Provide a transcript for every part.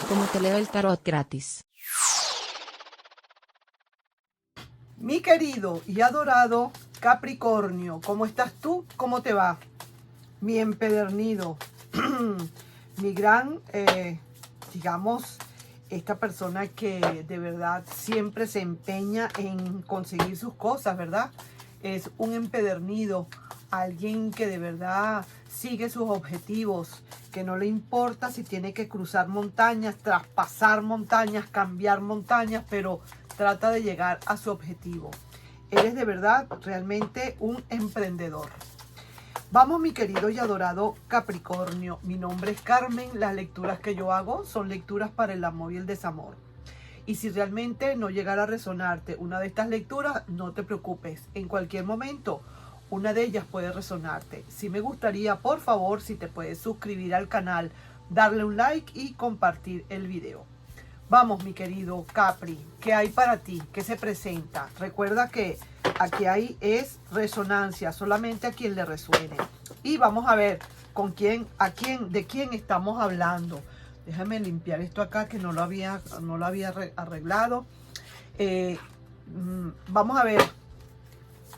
como te leo el tarot gratis. Mi querido y adorado Capricornio, ¿cómo estás tú? ¿Cómo te va? Mi empedernido, mi gran, digamos, esta persona que de verdad siempre se empeña en conseguir sus cosas, ¿verdad? Es un empedernido, alguien que de verdad sigue sus objetivos, que no le importa si tiene que cruzar montañas, traspasar montañas, cambiar montañas, pero trata de llegar a su objetivo. Eres de verdad realmente un emprendedor. Vamos, mi querido y adorado Capricornio. Mi nombre es Carmen. Las lecturas que yo hago son lecturas para el amor y el desamor. Y si realmente no llegara a resonarte una de estas lecturas, no te preocupes. En cualquier momento, una de ellas puede resonarte. Sí me gustaría, por favor, si te puedes suscribir al canal, darle un like y compartir el video. Vamos, mi querido Capri, ¿qué hay para ti? ¿Qué se presenta? Recuerda que aquí hay es resonancia, solamente a quien le resuene. Y vamos a ver de quién estamos hablando. Déjame limpiar esto acá que no lo había arreglado. Vamos a ver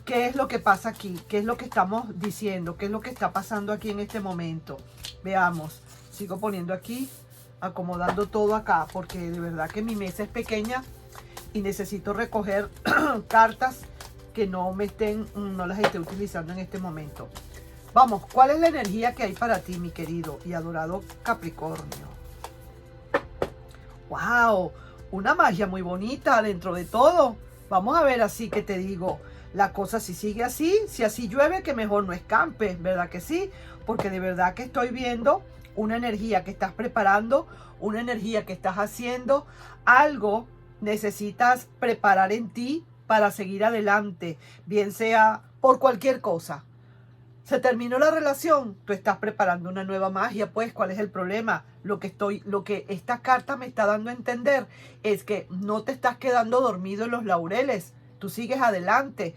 qué es lo que pasa aquí, qué es lo que estamos diciendo, qué es lo que está pasando aquí en este momento. Veamos, sigo poniendo aquí, acomodando todo acá, porque de verdad que mi mesa es pequeña y necesito recoger cartas que no las esté utilizando en este momento. Vamos, ¿cuál es la energía que hay para ti, mi querido y adorado Capricornio? ¡Wow! Una magia muy bonita dentro de todo. Vamos a ver, así que te digo, la cosa si sigue así, si así llueve, que mejor no escampe, ¿verdad que sí? Porque de verdad que estoy viendo una energía que estás preparando, una energía que estás haciendo, algo necesitas preparar en ti para seguir adelante, bien sea por cualquier cosa. Se terminó la relación, tú estás preparando una nueva magia, pues, ¿cuál es el problema? Lo que esta carta me está dando a entender es que no te estás quedando dormido en los laureles, tú sigues adelante,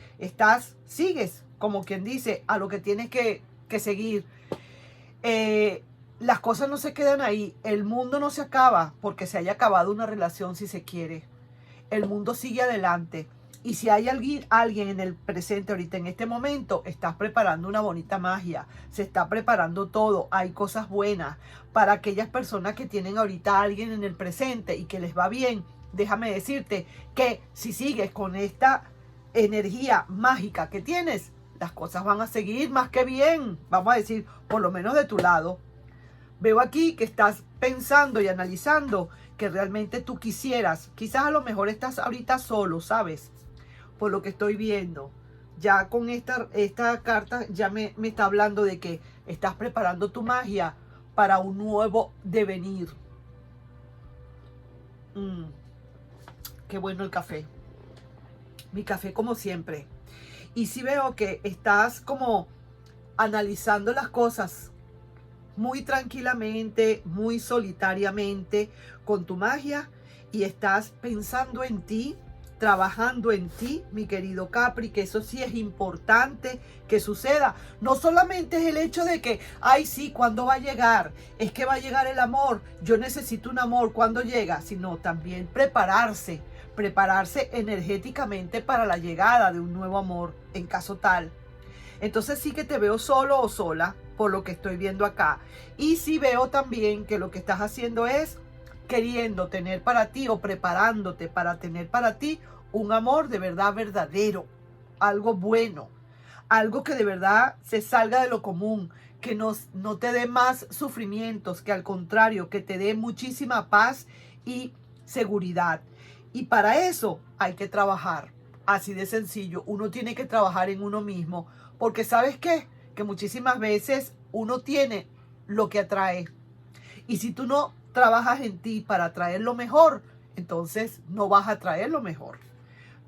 sigues, como quien dice, a lo que tienes que seguir. Las cosas no se quedan ahí, el mundo no se acaba porque se haya acabado una relación, si se quiere. El mundo sigue adelante. Y si hay alguien en el presente, ahorita en este momento, estás preparando una bonita magia, se está preparando todo, hay cosas buenas para aquellas personas que tienen ahorita a alguien en el presente y que les va bien. Déjame decirte que si sigues con esta energía mágica que tienes, las cosas van a seguir más que bien, vamos a decir, por lo menos de tu lado. Veo aquí que estás pensando y analizando que realmente tú quisieras, quizás a lo mejor estás ahorita solo, ¿sabes? Por lo que estoy viendo, ya con esta carta ya me está hablando de que estás preparando tu magia para un nuevo devenir. Qué bueno el café. Mi café como siempre. Y sí veo que estás como analizando las cosas muy tranquilamente, muy solitariamente con tu magia y estás pensando en ti, trabajando en ti, mi querido Capri, que eso sí es importante que suceda. No solamente es el hecho de que, ay sí, ¿cuándo va a llegar? Es que va a llegar el amor, yo necesito un amor, ¿cuándo llega? Sino también prepararse energéticamente para la llegada de un nuevo amor, en caso tal. Entonces sí que te veo solo o sola, por lo que estoy viendo acá. Y sí veo también que lo que estás haciendo es queriendo tener para ti o preparándote para tener para ti un amor de verdad verdadero, algo bueno, algo que de verdad se salga de lo común, que no te dé más sufrimientos, que al contrario, que te dé muchísima paz y seguridad. Y para eso hay que trabajar, así de sencillo. Uno tiene que trabajar en uno mismo, porque ¿sabes qué? Que muchísimas veces uno tiene lo que atrae. Y si tú no trabajas en ti para atraer lo mejor, entonces no vas a atraer lo mejor.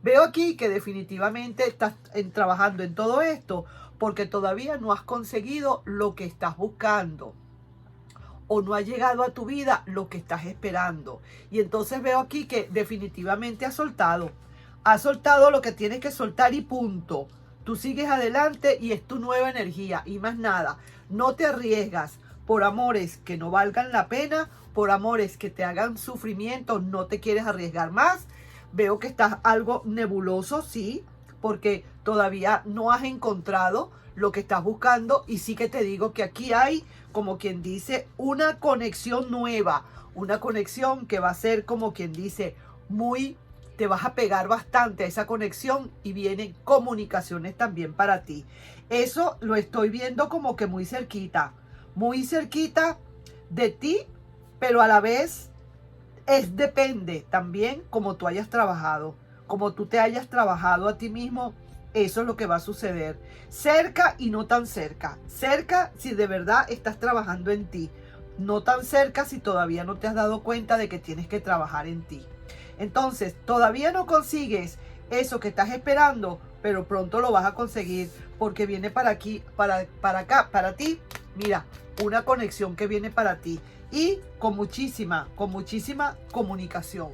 Veo aquí que definitivamente estás trabajando en todo esto porque todavía no has conseguido lo que estás buscando o no ha llegado a tu vida lo que estás esperando. Y entonces veo aquí que definitivamente has soltado lo que tienes que soltar y punto. Tú sigues adelante y es tu nueva energía y más nada. No te arriesgas por amores que no valgan la pena, por amores que te hagan sufrimiento, no te quieres arriesgar más. Veo que estás algo nebuloso, sí, porque todavía no has encontrado lo que estás buscando. Y sí que te digo que aquí hay, como quien dice, una conexión nueva, una conexión que va a ser, como quien dice, te vas a pegar bastante a esa conexión y vienen comunicaciones también para ti. Eso lo estoy viendo como que muy cerquita de ti, pero a la vez depende también como tú hayas trabajado, como tú te hayas trabajado a ti mismo. Eso es lo que va a suceder. Cerca y no tan cerca. Cerca si de verdad estás trabajando en ti. No tan cerca si todavía no te has dado cuenta de que tienes que trabajar en ti. Entonces, todavía no consigues eso que estás esperando, pero pronto lo vas a conseguir porque viene para aquí, para acá, para ti. Mira, una conexión que viene para ti y con muchísima comunicación.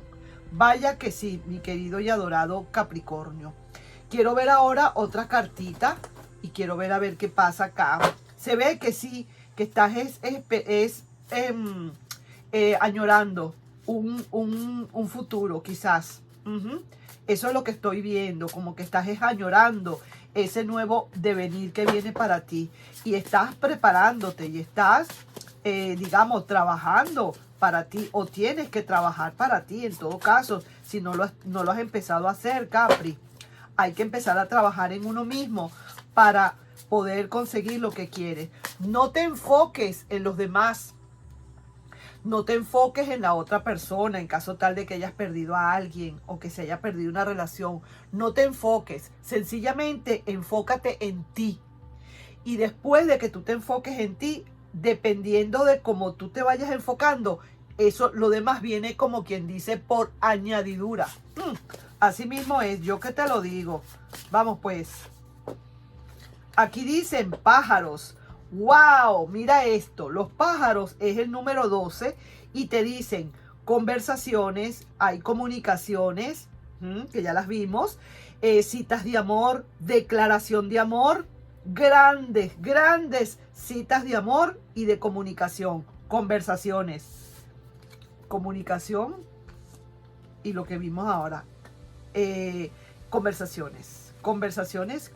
Vaya que sí, mi querido y adorado Capricornio. Quiero ver ahora otra cartita y quiero ver a ver qué pasa acá. Se ve que sí, que estás añorando un futuro, quizás. Eso es lo que estoy viendo, como que estás añorando ese nuevo devenir que viene para ti. Y estás preparándote y estás, digamos, trabajando para ti, o tienes que trabajar para ti en todo caso, si no lo has empezado a hacer, Capri. Hay que empezar a trabajar en uno mismo para poder conseguir lo que quieres. No te enfoques en los demás. No te enfoques en la otra persona en caso tal de que hayas perdido a alguien o que se haya perdido una relación. No te enfoques. Sencillamente enfócate en ti. Y después de que tú te enfoques en ti, dependiendo de cómo tú te vayas enfocando, eso, lo demás viene como quien dice por añadidura. Así mismo es, yo que te lo digo. Vamos pues. Aquí dicen pájaros. ¡Wow! Mira esto. Los pájaros es el número 12 y te dicen conversaciones, hay comunicaciones, que ya las vimos, citas de amor, declaración de amor, grandes citas de amor y de comunicación, conversaciones, comunicación y lo que vimos ahora. Conversaciones,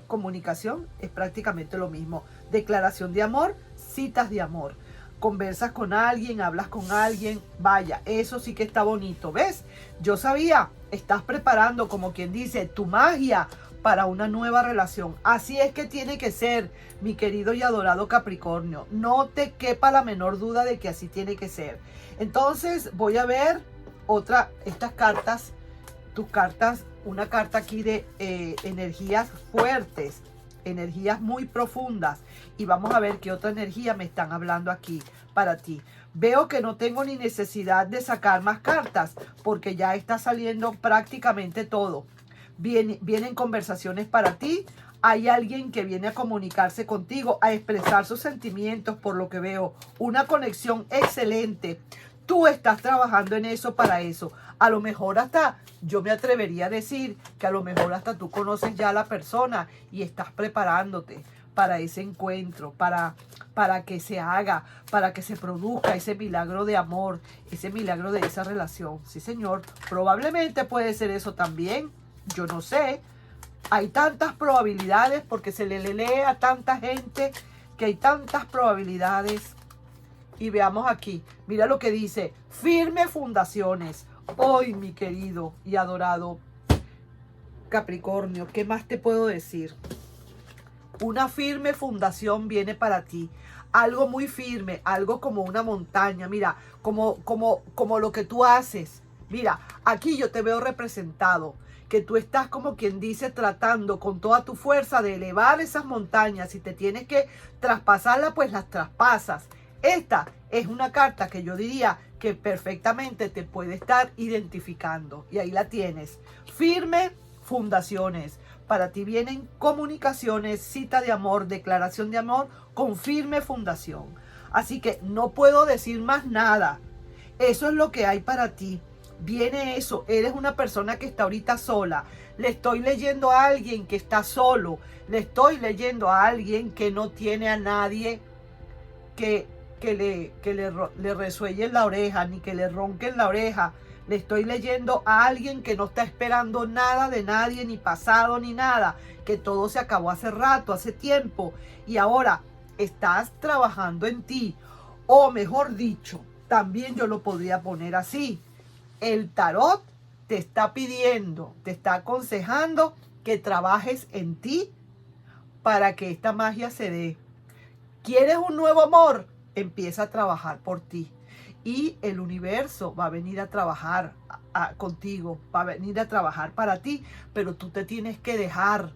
comunicación es prácticamente lo mismo. Declaración de amor, citas de amor. Conversas con alguien, hablas con alguien. Vaya, eso sí que está bonito. ¿Ves? Yo sabía, estás preparando, como quien dice, tu magia para una nueva relación. Así es que tiene que ser, mi querido y adorado Capricornio. No te quepa la menor duda de que así tiene que ser. Entonces voy a ver estas cartas, tus cartas, una carta aquí de energías fuertes, energías muy profundas, y vamos a ver qué otra energía me están hablando aquí para ti. Veo que no tengo ni necesidad de sacar más cartas porque ya está saliendo prácticamente todo. Vienen conversaciones para ti. Hay alguien que viene a comunicarse contigo, a expresar sus sentimientos, por lo que veo. Una conexión excelente. Tú estás trabajando en eso, para eso. A lo mejor hasta, yo me atrevería a decir que a lo mejor hasta tú conoces ya a la persona y estás preparándote para ese encuentro, para que se haga, para que se produzca ese milagro de amor, ese milagro de esa relación. Sí, señor, probablemente puede ser eso también. Yo no sé. Hay tantas probabilidades porque se le lee a tanta gente que hay tantas probabilidades. Y veamos aquí, mira lo que dice, firme fundaciones. Hoy, mi querido y adorado Capricornio, ¿qué más te puedo decir? Una firme fundación viene para ti. Algo muy firme, algo como una montaña. Mira, como lo que tú haces. Mira, aquí yo te veo representado. Que tú estás, como quien dice, tratando con toda tu fuerza de elevar esas montañas. Si te tienes que traspasarlas, pues las traspasas. Esta es una carta que yo diría que perfectamente te puede estar identificando. Y ahí la tienes. Firme fundaciones. Para ti vienen comunicaciones, cita de amor, declaración de amor con firme fundación. Así que no puedo decir más nada. Eso es lo que hay para ti. Viene eso. Eres una persona que está ahorita sola. Le estoy leyendo a alguien que está solo. Le estoy leyendo a alguien que no tiene a nadie que le resuelle en la oreja, ni que le ronque en la oreja. Le estoy leyendo a alguien que no está esperando nada de nadie, ni pasado, ni nada. Que todo se acabó hace rato, hace tiempo. Y ahora estás trabajando en ti. O mejor dicho, también yo lo podría poner así. El tarot te está pidiendo, te está aconsejando que trabajes en ti para que esta magia se dé. ¿Quieres un nuevo amor? Empieza a trabajar por ti. Y el universo va a venir a trabajar contigo, va a venir a trabajar para ti, pero tú te tienes que dejar.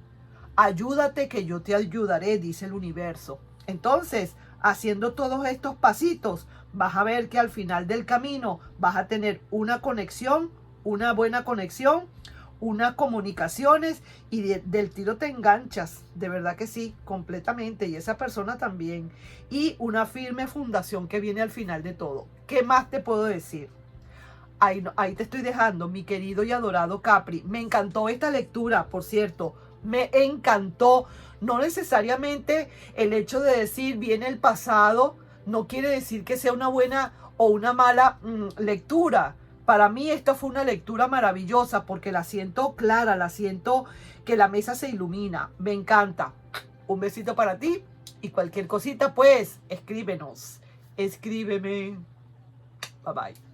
Ayúdate que yo te ayudaré, dice el universo. Entonces, haciendo todos estos pasitos, vas a ver que al final del camino vas a tener una conexión, una buena conexión, unas comunicaciones y del tiro te enganchas, de verdad que sí, completamente, y esa persona también, y una firme fundación que viene al final de todo. ¿Qué más te puedo decir? Ahí te estoy dejando, mi querido y adorado Capri. Me encantó esta lectura, por cierto, me encantó. No necesariamente el hecho de decir viene el pasado no quiere decir que sea una buena o una mala lectura. Para mí esto fue una lectura maravillosa porque la siento clara, la siento que la mesa se ilumina. Me encanta. Un besito para ti y cualquier cosita pues escríbenos. Escríbeme. Bye bye.